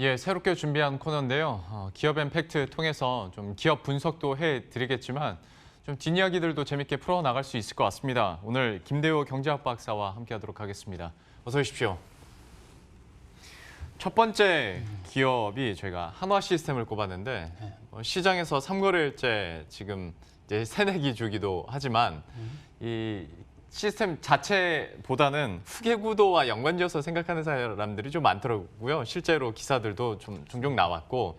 예, 새롭게 준비한 코너인데요. 기업 엠팩트 통해서 좀 기업 분석도 해드리겠지만 좀 뒷이야기들도 재밌게 풀어나갈 수 있을 것 같습니다. 오늘 김대호 경제학 박사와 함께하도록 하겠습니다. 어서 오십시오. 첫 번째 기업이 저희가 한화 시스템을 꼽았는데 시장에서 3거래일째 지금 이제 새내기 주기도 하지만 이 시스템 자체보다는 후계 구도와 연관지어서 생각하는 사람들이 좀 많더라고요. 실제로 기사들도 좀 종종 나왔고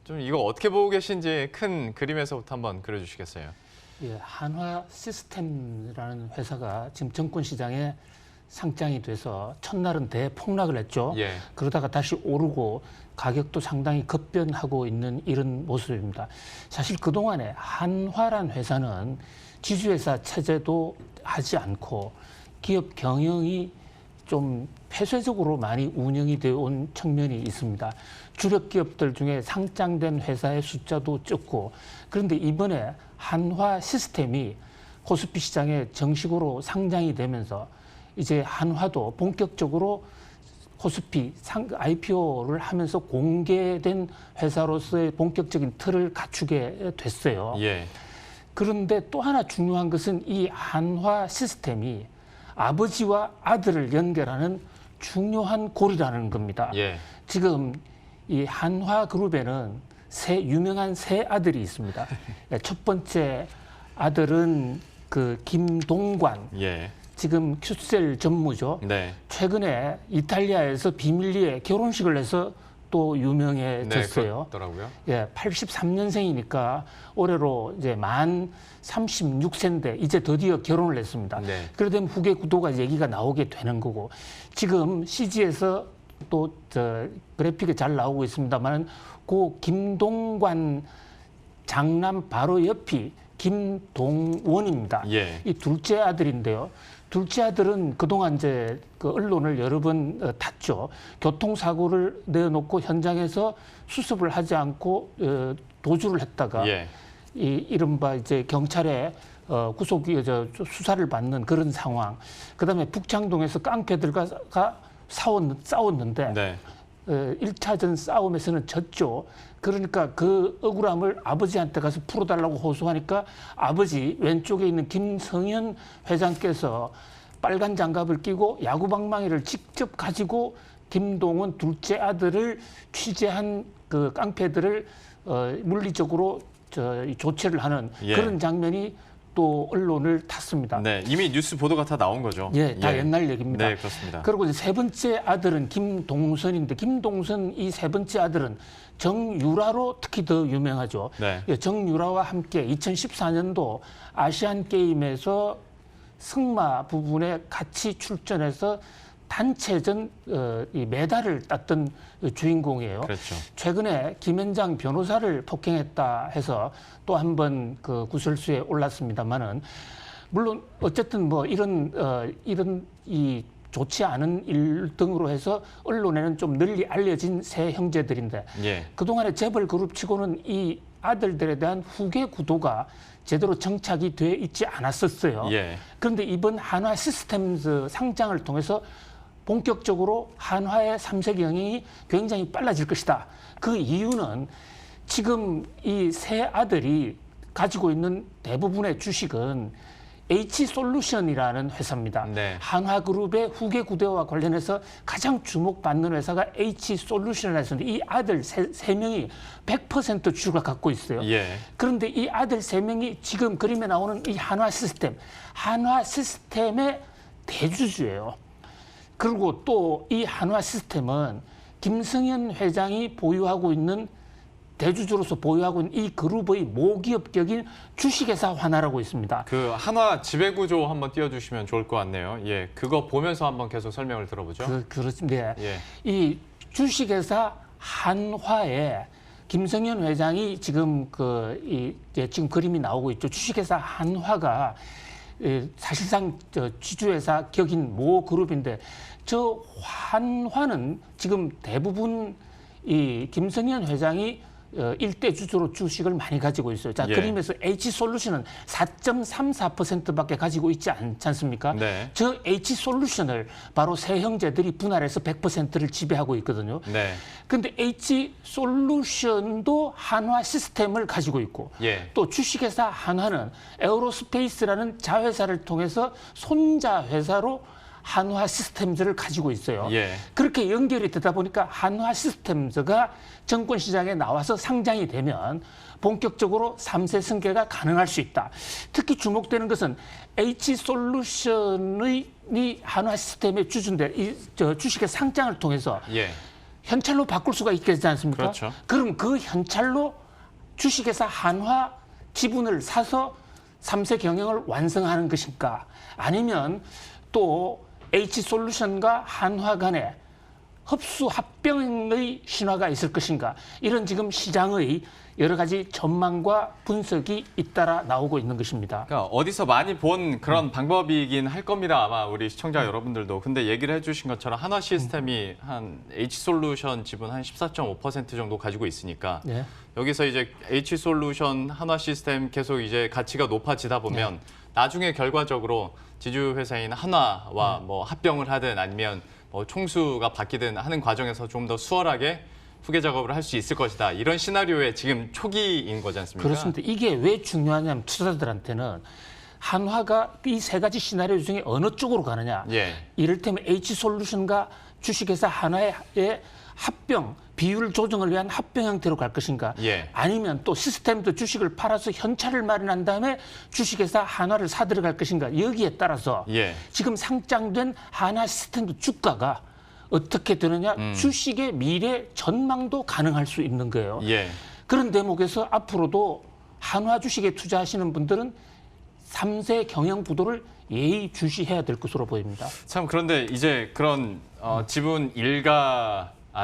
좀 이거 어떻게 보고 계신지 큰 그림에서부터 한번 그려주시겠어요? 예, 한화 시스템이라는 회사가 지금 증권 시장에 상장이 돼서 첫날은 대폭락을 했죠. 예. 그러다가 다시 오르고 가격도 상당히 급변하고 있는 이런 모습입니다. 사실 그동안에 한화란 회사는 지주회사 체제도 하지 않고 기업 경영이 좀 폐쇄적으로 많이 운영이 되어 온 측면이 있습니다. 주력 기업들 중에 상장된 회사의 숫자도 적고, 그런데 이번에 한화 시스템이 코스피 시장에 정식으로 상장이 되면서 이제 한화도 본격적으로 코스피 IPO를 하면서 공개된 회사로서의 본격적인 틀을 갖추게 됐어요. 예. 그런데 또 하나 중요한 것은 이 한화 시스템이 아버지와 아들을 연결하는 중요한 고리라는 겁니다. 예. 지금 이 한화 그룹에는 유명한 세 아들이 있습니다. 첫 번째 아들은 그 김동관. 예. 지금 큐셀 전무죠. 네. 최근에 이탈리아에서 비밀리에 결혼식을 해서 또 유명해졌어요. 네, 그렇더라고요. 예, 83년생이니까 올해로 이제 만 36세인데 이제 드디어 결혼을 했습니다. 네. 그러다 보면 후계 구도가 얘기가 나오게 되는 거고, 지금 CG에서 또 저 그래픽이 잘 나오고 있습니다만 그 김동관 장남 바로 옆이 김동원입니다. 예. 이 둘째 아들인데요. 둘째 아들은 그동안 이제 그 언론을 여러 번 탔죠. 교통사고를 내놓고 현장에서 수습을 하지 않고 도주를 했다가 예. 이른바 이제 경찰에 구속 수사를 받는 그런 상황. 그다음에 북창동에서 깡패들과 싸웠는데 네. 1차전 싸움에서는 졌죠. 그러니까 그 억울함을 아버지한테 가서 풀어달라고 호소하니까 아버지 왼쪽에 있는 김성현 회장께서 빨간 장갑을 끼고 야구방망이를 직접 가지고 김동원 둘째 아들을 취재한 그 깡패들을 물리적으로 조치를 하는 예. 그런 장면이 또 언론을 탔습니다. 네. 이미 뉴스 보도가 다 나온 거죠. 예, 다 옛날 얘기입니다. 네, 그렇습니다. 그리고 이제 세 번째 아들은 김동선인데, 김동선 이 세 번째 아들은 정유라로 특히 더 유명하죠. 네. 예, 정유라와 함께 2014년도 아시안 게임에서 승마 부분에 같이 출전해서 단체전 이 메달을 땄던 주인공이에요. 그렇죠. 최근에 김현장 변호사를 폭행했다 해서 또 한 번 그 구설수에 올랐습니다만은, 물론 어쨌든 뭐 이런 이 좋지 않은 일 등으로 해서 언론에는 좀 널리 알려진 세 형제들인데, 예. 그동안에 재벌 그룹치고는 이 아들들에 대한 후계 구도가 제대로 정착이 돼 있지 않았었어요. 예. 그런데 이번 한화 시스템즈 상장을 통해서 본격적으로 한화의 3세 경영이 굉장히 빨라질 것이다. 그 이유는 지금 이 세 아들이 가지고 있는 대부분의 주식은 H솔루션이라는 회사입니다. 네. 한화그룹의 후계 구도와 관련해서 가장 주목받는 회사가 H솔루션이라는 회사인데, 이 아들 세 명이 100% 주식을 갖고 있어요. 예. 그런데 이 아들 세 명이 지금 그림에 나오는 이 한화 시스템의 대주주예요. 그리고 또 이 한화 시스템은 김성현 회장이 보유하고 있는, 대주주로서 보유하고 있는 이 그룹의 모기업격인 주식회사 하나라고 있습니다. 그 한화 지배구조 한번 띄워주시면 좋을 것 같네요. 예, 그거 보면서 한번 계속 설명을 들어보죠. 그렇습니다. 예. 이 주식회사 한화에 김성현 회장이 지금 지금 그림이 나오고 있죠. 주식회사 한화가 사실상 지주회사 격인 모 그룹인데, 저 한화는 지금 대부분 이 김성현 회장이 일대 주주로 주식을 많이 가지고 있어요. 자, 예. 그림에서 H솔루션은 4.34%밖에 가지고 있지 않습니까? 네. 저 H솔루션을 바로 세 형제들이 분할해서 100%를 지배하고 있거든요. 네. 근데 H솔루션도 한화 시스템을 가지고 있고 예. 또 주식회사 한화는 에어로스페이스라는 자회사를 통해서 손자 회사로 한화 시스템즈를 가지고 있어요. 예. 그렇게 연결이 되다 보니까 한화 시스템즈가 정권시장에 나와서 상장이 되면 본격적으로 3세 승계가 가능할 수 있다. 특히 주목되는 것은 H솔루션의 한화 시스템의 주주인데 주식의 상장을 통해서 예. 현찰로 바꿀 수가 있게 되지 않습니까? 그렇죠. 그럼 그 현찰로 주식회사 한화 지분을 사서 3세 경영을 완성하는 것인가? 아니면 또 H솔루션과 한화 간에 흡수 합병의 신화가 있을 것인가? 이런 지금 시장의 여러 가지 전망과 분석이 잇따라 나오고 있는 것입니다. 그러니까 어디서 많이 본 그런 방법이긴 할 겁니다. 아마 우리 시청자 여러분들도. 근데 얘기를 해주신 것처럼 한화 시스템이 한 H솔루션 지분 한 14.5% 정도 가지고 있으니까 네. 여기서 이제 H솔루션 한화 시스템 계속 이제 가치가 높아지다 보면 나중에 결과적으로 지주회사인 한화와 뭐 합병을 하든 아니면 뭐 총수가 바뀌든 하는 과정에서 좀 더 수월하게 후계 작업을 할 수 있을 것이다. 이런 시나리오의 지금 초기인 거지 않습니까? 그렇습니다. 이게 왜 중요하냐면 투자자들한테는 한화가 이 세 가지 시나리오 중에 어느 쪽으로 가느냐. 예. 이를테면 H솔루션과 주식회사 한화의 합병, 비율 조정을 위한 합병 형태로 갈 것인가. 예. 아니면 또 시스템도 주식을 팔아서 현찰을 마련한 다음에 주식회사 한화를 사들어갈 것인가. 여기에 따라서 예. 지금 상장된 한화 시스템도 주가가 어떻게 되느냐. 주식의 미래 전망도 가능할 수 있는 거예요. 예. 그런 대목에서 앞으로도 한화 주식에 투자하시는 분들은 3세 경영 구도를 예의주시해야 될 것으로 보입니다. 참 그런데 이제 그런 지분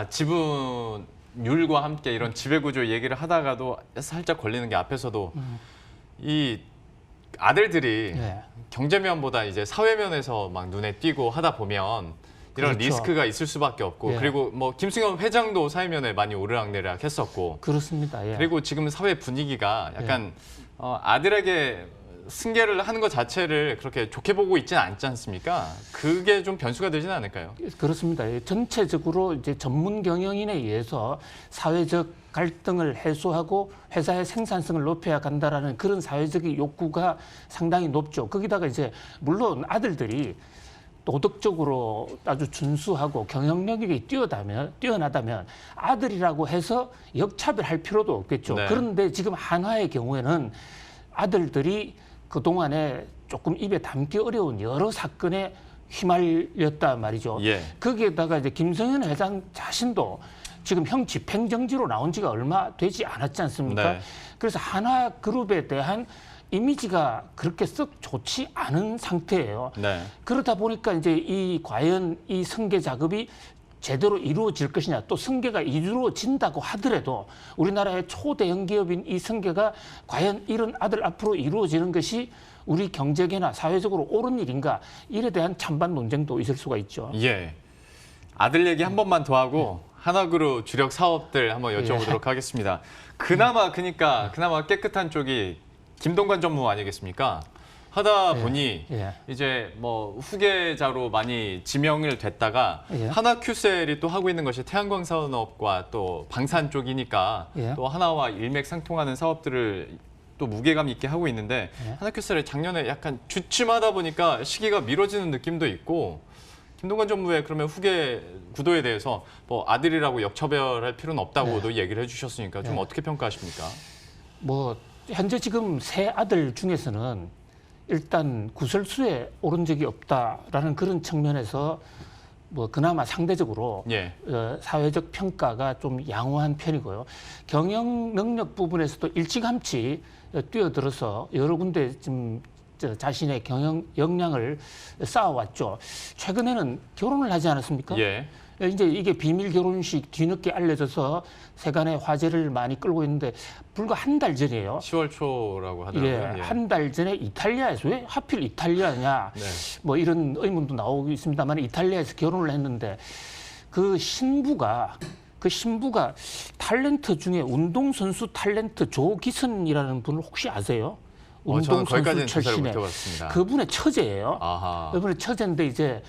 지분율과 함께 이런 지배구조 얘기를 하다가도 살짝 걸리는 게 앞에서도 이 아들들이 네. 경제면보다 이제 사회면에서 막 눈에 띄고 하다 보면 이런 그렇죠. 리스크가 있을 수밖에 없고 예. 그리고 뭐 김승현 회장도 사회면에 많이 오르락내리락 했었고 그렇습니다. 예. 그리고 지금 사회 분위기가 약간 아들에게 승계를 하는 것 자체를 그렇게 좋게 보고 있지는 않지 않습니까? 그게 좀 변수가 되지는 않을까요? 그렇습니다. 예, 전체적으로 이제 전문 경영인에 의해서 사회적 갈등을 해소하고 회사의 생산성을 높여야 간다라는 그런 사회적인 욕구가 상당히 높죠. 거기다가 이제 물론 아들들이 도덕적으로 아주 준수하고 경영력이 뛰어나다면 아들이라고 해서 역차별할 필요도 없겠죠. 네. 그런데 지금 한화의 경우에는 아들들이 그동안에 조금 입에 담기 어려운 여러 사건에 휘말렸단 말이죠. 예. 거기에다가 이제 김성현 회장 자신도 지금 형 집행정지로 나온 지가 얼마 되지 않았지 않습니까? 네. 그래서 한화그룹에 대한 이미지가 그렇게 썩 좋지 않은 상태예요. 네. 그러다 보니까 이제 과연 이 승계 작업이 제대로 이루어질 것이냐, 또 승계가 이루어진다고 하더라도 우리나라의 초대형 기업인 이 승계가 과연 이런 아들 앞으로 이루어지는 것이 우리 경제계나 사회적으로 옳은 일인가, 이에 대한 찬반 논쟁도 있을 수가 있죠. 예. 아들 얘기 한 번만 더 하고 한화그룹 주력 사업들 한번 여쭤보도록 하겠습니다. 그나마 깨끗한 쪽이 김동관 전무 아니겠습니까? 하다 보니 이제 뭐 후계자로 많이 지명을 됐다가 한화큐셀이 또 하고 있는 것이 태양광 산업과 또 방산 쪽이니까 또 하나와 일맥상통하는 사업들을 또 무게감 있게 하고 있는데 한화큐셀이 작년에 약간 주춤하다 보니까 시기가 미뤄지는 느낌도 있고 김동관 전무의 그러면 후계 구도에 대해서 뭐 아들이라고 역차별할 필요는 없다고도 얘기를 해주셨으니까 좀 어떻게 평가하십니까? 뭐 현재 지금 세 아들 중에서는 일단 구설수에 오른 적이 없다라는 그런 측면에서 뭐 그나마 상대적으로 사회적 평가가 좀 양호한 편이고요. 경영 능력 부분에서도 일찌감치 뛰어들어서 여러 군데 지금 자신의 경영 역량을 쌓아왔죠. 최근에는 결혼을 하지 않았습니까? 이제 이게 비밀 결혼식 뒤늦게 알려져서 세간의 화제를 많이 끌고 있는데 불과 한 달 전이에요. 10월 초라고 하더라고요. 한 달 전에 이탈리아에서 왜 하필 이탈리아냐 뭐 이런 의문도 나오고 있습니다만 이탈리아에서 결혼을 했는데 그 신부가 그 신부가 탤런트 중에 운동선수 탤런트 조기선이라는 분을 혹시 아세요? 저는 거기까지는 조사를 못 출신의 해봤습니다. 그분의 처제예요. 아하. 그분의 처제인데 이제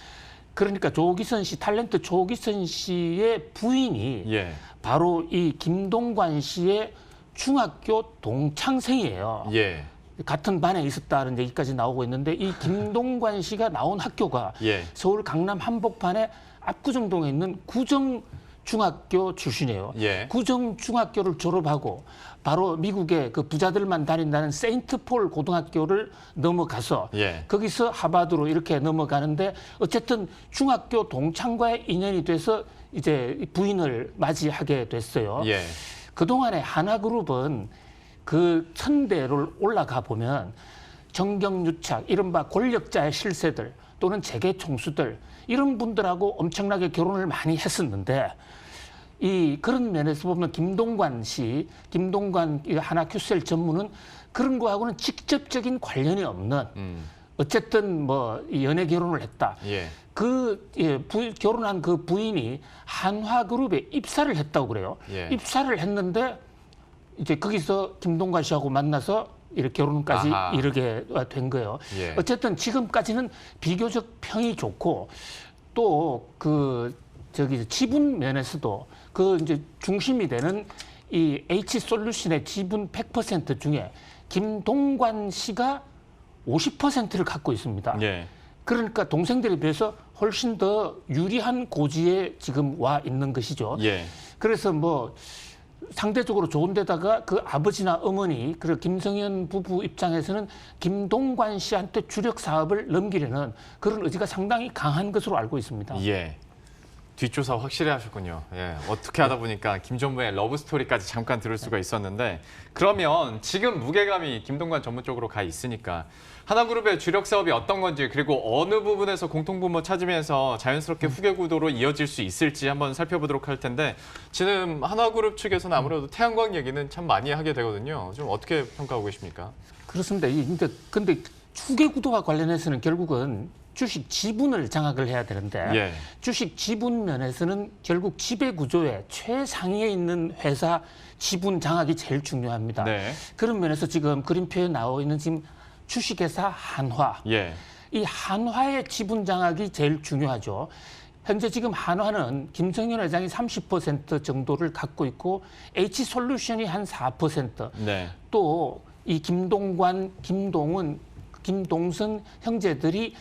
그러니까 조기선 씨 탤런트 조기선 씨의 부인이 예. 바로 이 김동관 씨의 중학교 동창생이에요. 예. 같은 반에 있었다는 얘기까지 나오고 있는데 이 김동관 씨가 나온 학교가 예. 서울 강남 한복판에 압구정동에 있는 구정중학교 출신이에요. 예. 구정중학교를 졸업하고 바로 미국의 그 부자들만 다닌다는 세인트폴 고등학교를 넘어가서 예. 거기서 하버드로 이렇게 넘어가는데 어쨌든 중학교 동창과의 인연이 돼서 이제 부인을 맞이하게 됐어요. 예. 그동안에 하나그룹은 그 천대를 올라가 보면 정경유착, 이른바 권력자의 실세들 또는 재계 총수들 이런 분들하고 엄청나게 결혼을 많이 했었는데 이 그런 면에서 보면 김동관 하나큐셀 전무는 그런 거하고는 직접적인 관련이 없는 어쨌든 뭐 연애 결혼을 했다. 예. 결혼한 그 부인이 한화그룹에 입사를 했다고 그래요. 예. 입사를 했는데 이제 거기서 김동관 씨하고 만나서 이렇게 결혼까지 아하. 이르게 된 거예요. 예. 어쨌든 지금까지는 비교적 평이 좋고 또 지분 면에서도 그 이제 중심이 되는 이 H솔루션의 지분 100% 중에 김동관 씨가 50%를 갖고 있습니다. 예. 그러니까 동생들에 비해서 훨씬 더 유리한 고지에 지금 와 있는 것이죠. 예. 그래서 뭐 상대적으로 좋은데다가 그 아버지나 어머니 그리고 김성현 부부 입장에서는 김동관 씨한테 주력 사업을 넘기려는 그런 의지가 상당히 강한 것으로 알고 있습니다. 예. 뒷조사 확실히 하셨군요. 예. 어떻게 하다 보니까 김전무의 러브 스토리까지 잠깐 들을 수가 있었는데 그러면 지금 무게감이 김동관 전무 쪽으로 가 있으니까 하나그룹의 주력 사업이 어떤 건지 그리고 어느 부분에서 공통분모 찾으면서 자연스럽게 후계 구도로 이어질 수 있을지 한번 살펴보도록 할 텐데 지금 하나그룹 측에서는 아무래도 태양광 얘기는 참 많이 하게 되거든요. 좀 어떻게 평가하고 계십니까? 그렇습니다. 근데 후계 구도와 관련해서는 결국은 주식 지분을 장악을 해야 되는데 예. 주식 지분 면에서는 결국 지배 구조의 최상위에 있는 회사 지분 장악이 제일 중요합니다. 네. 그런 면에서 지금 그림표에 나와 있는 지금 주식회사 한화. 예. 이 한화의 지분 장악이 제일 중요하죠. 현재 지금 한화는 김성현 회장이 30% 정도를 갖고 있고 H솔루션이 한 4%. 네. 또 이 김동관, 김동은, 김동선 형제들이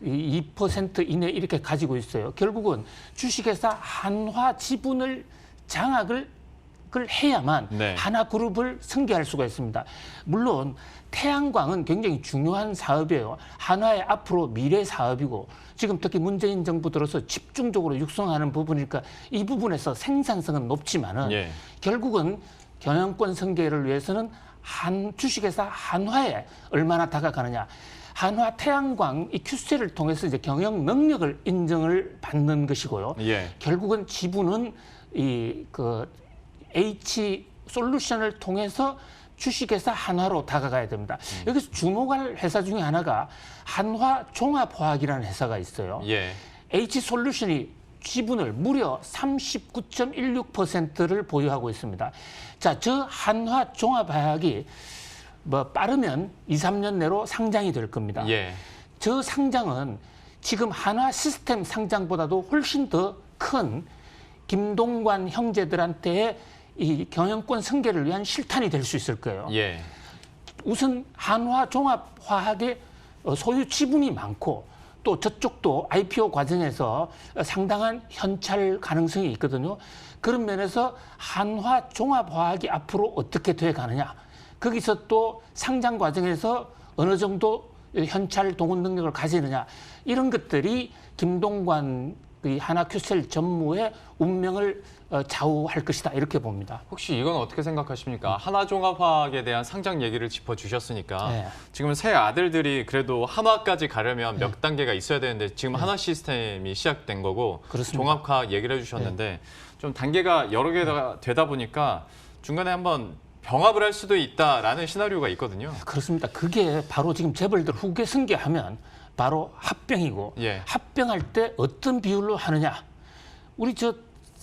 2% 이내 이렇게 가지고 있어요. 결국은 주식회사 한화 지분을 장악을 해야만 네. 하나그룹을 승계할 수가 있습니다. 물론 태양광은 굉장히 중요한 사업이에요. 한화의 앞으로 미래 사업이고 지금 특히 문재인 정부 들어서 집중적으로 육성하는 부분이니까 이 부분에서 생산성은 높지만은 예. 결국은 경영권 승계를 위해서는 주식회사 한화에 얼마나 다가가느냐. 한화 태양광 이 큐셀을 통해서 이제 경영 능력을 인정을 받는 것이고요. 예. 결국은 지분은 H 솔루션을 통해서 주식회사 한화로 다가가야 됩니다. 여기서 주목할 회사 중에 하나가 한화 종합화학이라는 회사가 있어요. 예. H 솔루션이 지분을 무려 39.16%를 보유하고 있습니다. 자, 저 한화 종합화학이 뭐 빠르면 2, 3년 내로 상장이 될 겁니다. 예. 저 상장은 지금 한화 시스템 상장보다도 훨씬 더 큰 김동관 형제들한테의 이 경영권 승계를 위한 실탄이 될 수 있을 거예요. 예. 우선 한화 종합화학의 소유 지분이 많고 또 저쪽도 IPO 과정에서 상당한 현찰 가능성이 있거든요. 그런 면에서 한화 종합화학이 앞으로 어떻게 돼 가느냐. 거기서 또 상장 과정에서 어느 정도 현찰 동원 능력을 가지느냐. 이런 것들이 김동관 하나큐셀 전무의 운명을 좌우할 것이다. 이렇게 봅니다. 혹시 이건 어떻게 생각하십니까? 하나종합화학에 대한 상장 얘기를 짚어주셨으니까 네. 지금 새 아들들이 그래도 한화까지 가려면 몇 단계가 있어야 되는데 지금 한화 시스템이 시작된 거고 그렇습니다. 종합화학 얘기를 해주셨는데 좀 단계가 여러 개가 되다 보니까 중간에 한번 병합을 할 수도 있다라는 시나리오가 있거든요. 그렇습니다. 그게 바로 지금 재벌들 후계 승계하면 바로 합병이고 예. 합병할 때 어떤 비율로 하느냐. 우리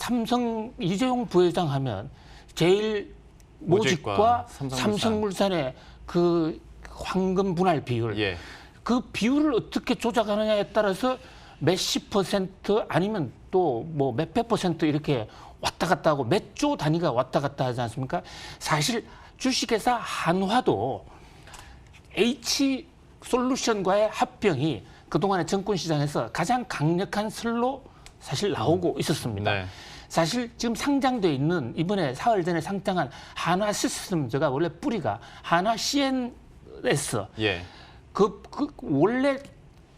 삼성 이재용 부회장 하면 제일 모직과 삼성물산의 그 황금 분할 비율, 예. 그 비율을 어떻게 조작하느냐에 따라서 몇십 퍼센트 아니면 또 뭐 몇백 퍼센트 이렇게 왔다 갔다 하고 몇 조 단위가 왔다 갔다 하지 않습니까? 사실 주식회사 한화도 H솔루션과의 합병이 그동안의 정권시장에서 가장 강력한 설로 사실 나오고 있었습니다. 네. 사실 지금 상장돼 있는 이번에 사흘 전에 상장한 한화 시스템즈가 원래 뿌리가 한화 CNS. 예. 그 원래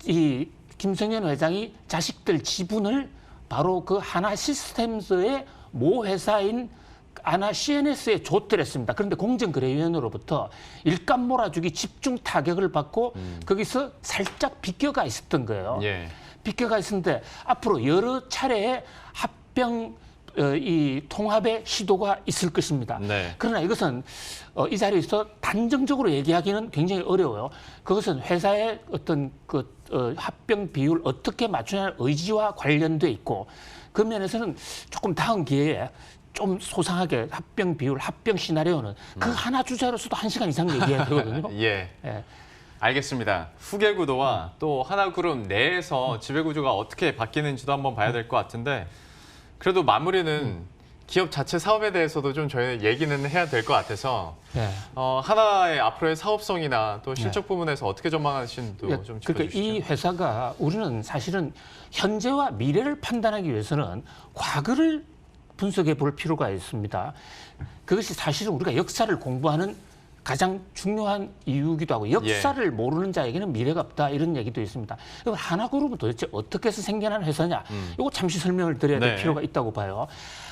이 김성현 회장이 자식들 지분을 바로 그 한화 시스템즈의 모 회사인 한화 CNS에 줬더랬습니다. 그런데 공정거래위원회로부터 일감 몰아주기 집중 타격을 받고 거기서 살짝 비껴가 있었던 거예요. 예. 비껴가 있었는데 앞으로 여러 차례의 합병 이 통합의 시도가 있을 것입니다. 네. 그러나 이것은 이 자리에서 단정적으로 얘기하기는 굉장히 어려워요. 그것은 회사의 어떤 합병 비율 어떻게 맞추냐는 의지와 관련돼 있고 그 면에서는 조금 다음 기회에 좀 소상하게 합병 비율, 합병 시나리오는 그 하나 주제로서도 1시간 이상 얘기해야 되거든요. 예. 예. 알겠습니다. 후계 구도와 또 하나그룹 내에서 지배 구조가 어떻게 바뀌는지도 한번 봐야 될 것 같은데 그래도 마무리는 기업 자체 사업에 대해서도 좀 저희 얘기는 해야 될 것 같아서 예. 하나의 앞으로의 사업성이나 또 실적 부분에서 어떻게 전망하시는지도 예, 좀 그러니까 짚어주시죠. 이 회사가 우리는 사실은 현재와 미래를 판단하기 위해서는 과거를 분석해 볼 필요가 있습니다. 그것이 사실은 우리가 역사를 공부하는 가장 중요한 이유기도 하고 역사를 모르는 자에게는 미래가 없다 이런 얘기도 있습니다. 그럼 하나그룹은 도대체 어떻게 해서 생겨난 회사냐? 이거 잠시 설명을 드려야 될 필요가 있다고 봐요.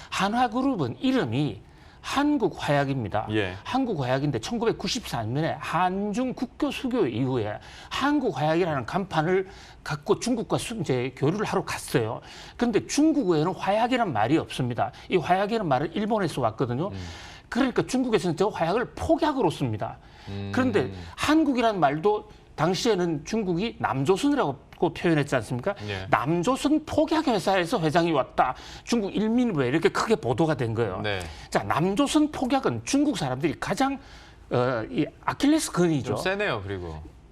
하나그룹은 이름이 한국화약입니다. 예. 한국화약인데 1994년에 한중 국교 수교 이후에 한국화약이라는 간판을 갖고 중국과 이제 교류를 하러 갔어요. 그런데 중국에는 화약이라는 말이 없습니다. 이 화약이라는 말은 일본에서 왔거든요. 그러니까 중국에서는 저 화약을 폭약으로 씁니다. 그런데 한국이라는 말도 당시에는 중국이 남조선이라고 표현했지 않습니까? 예. 남조선 폭약회사에서 회장이 왔다. 중국 일민부에 이렇게 크게 보도가 된 거예요. 네. 자, 남조선 폭약은 중국 사람들이 가장 이 아킬레스건이죠. 좀 세네요.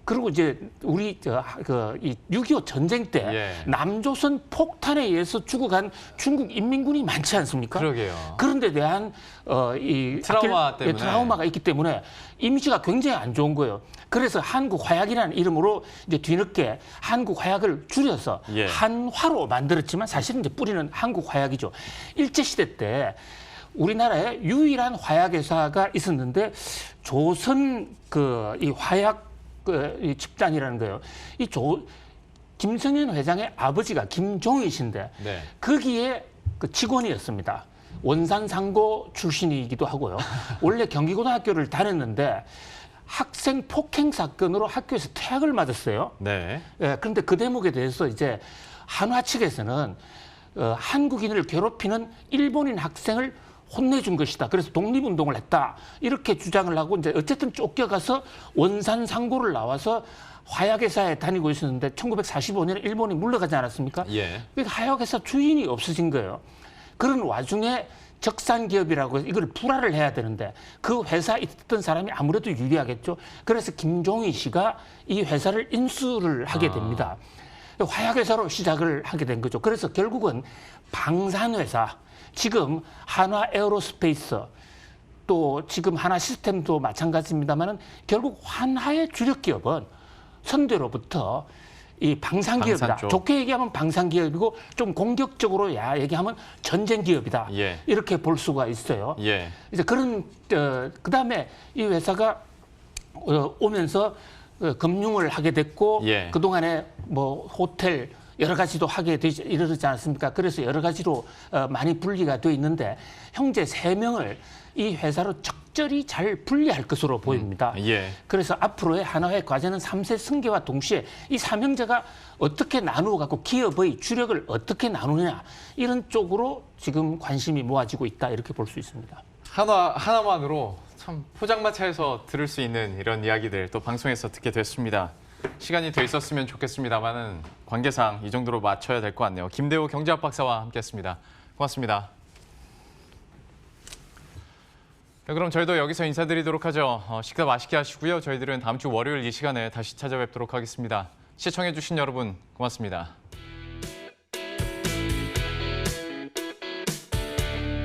그리고 이제 우리 이 6.25 전쟁 때 예. 남조선 폭탄에 의해서 죽어간 중국 인민군이 많지 않습니까? 그러게요. 그런 데 대한 이 트라우마 때문에. 트라우마가 있기 때문에 이미지가 굉장히 안 좋은 거예요. 그래서 한국화약이라는 이름으로 이제 뒤늦게 한국화약을 줄여서 예. 한화로 만들었지만 사실은 이제 뿌리는 한국화약이죠. 일제시대 때 우리나라에 유일한 화약회사가 있었는데 조선 이 화약 이 집단이라는 거예요. 김성현 회장의 아버지가 김종희신데 네. 거기에 그 직원이었습니다. 원산상고 출신이기도 하고요. 원래 경기고등학교를 다녔는데 학생 폭행 사건으로 학교에서 퇴학을 맞았어요. 네. 예, 그런데 그 대목에 대해서 이제 한화 측에서는 한국인을 괴롭히는 일본인 학생을 혼내준 것이다. 그래서 독립운동을 했다. 이렇게 주장을 하고 이제 어쨌든 쫓겨가서 원산상고를 나와서 화약회사에 다니고 있었는데 1945년에 일본이 물러가지 않았습니까? 예. 그러니까 화약회사 주인이 없어진 거예요. 그런 와중에 적산기업이라고 해서 이걸 불화를 해야 되는데 그 회사에 있던 사람이 아무래도 유리하겠죠. 그래서 김종희 씨가 이 회사를 인수를 하게 됩니다. 화약회사로 시작을 하게 된 거죠. 그래서 결국은 방산회사, 지금 한화 에어로스페이스, 또 지금 한화 시스템도 마찬가지입니다만은 결국 한화의 주력 기업은 선대로부터 이 방산기업이다. 방산 쪽. 좋게 얘기하면 방산기업이고 좀 공격적으로 얘기하면 전쟁기업이다. 예. 이렇게 볼 수가 있어요. 예. 이제 그런 그다음에 이 회사가 오면서 금융을 하게 됐고 예. 그동안에 뭐 호텔 여러 가지도 하게 이르지 않았습니까? 그래서 여러 가지로 많이 분리가 돼 있는데 형제 3명을 이 회사로 적절히 잘 분리할 것으로 보입니다. 예. 그래서 앞으로의 한화의 과제는 3세 승계와 동시에 이 3형제가 어떻게 나누어 갖고 기업의 주력을 어떻게 나누느냐 이런 쪽으로 지금 관심이 모아지고 있다 이렇게 볼 수 있습니다. 하나만으로 참 포장마차에서 들을 수 있는 이런 이야기들 또 방송에서 듣게 됐습니다. 시간이 더 있었으면 좋겠습니다만은 관계상 이 정도로 맞춰야 될 것 같네요. 김대호 경제학 박사와 함께했습니다. 고맙습니다. 네, 그럼 저희도 여기서 인사드리도록 하죠. 식사 맛있게 하시고요. 저희들은 다음 주 월요일 이 시간에 다시 찾아뵙도록 하겠습니다. 시청해주신 여러분 고맙습니다.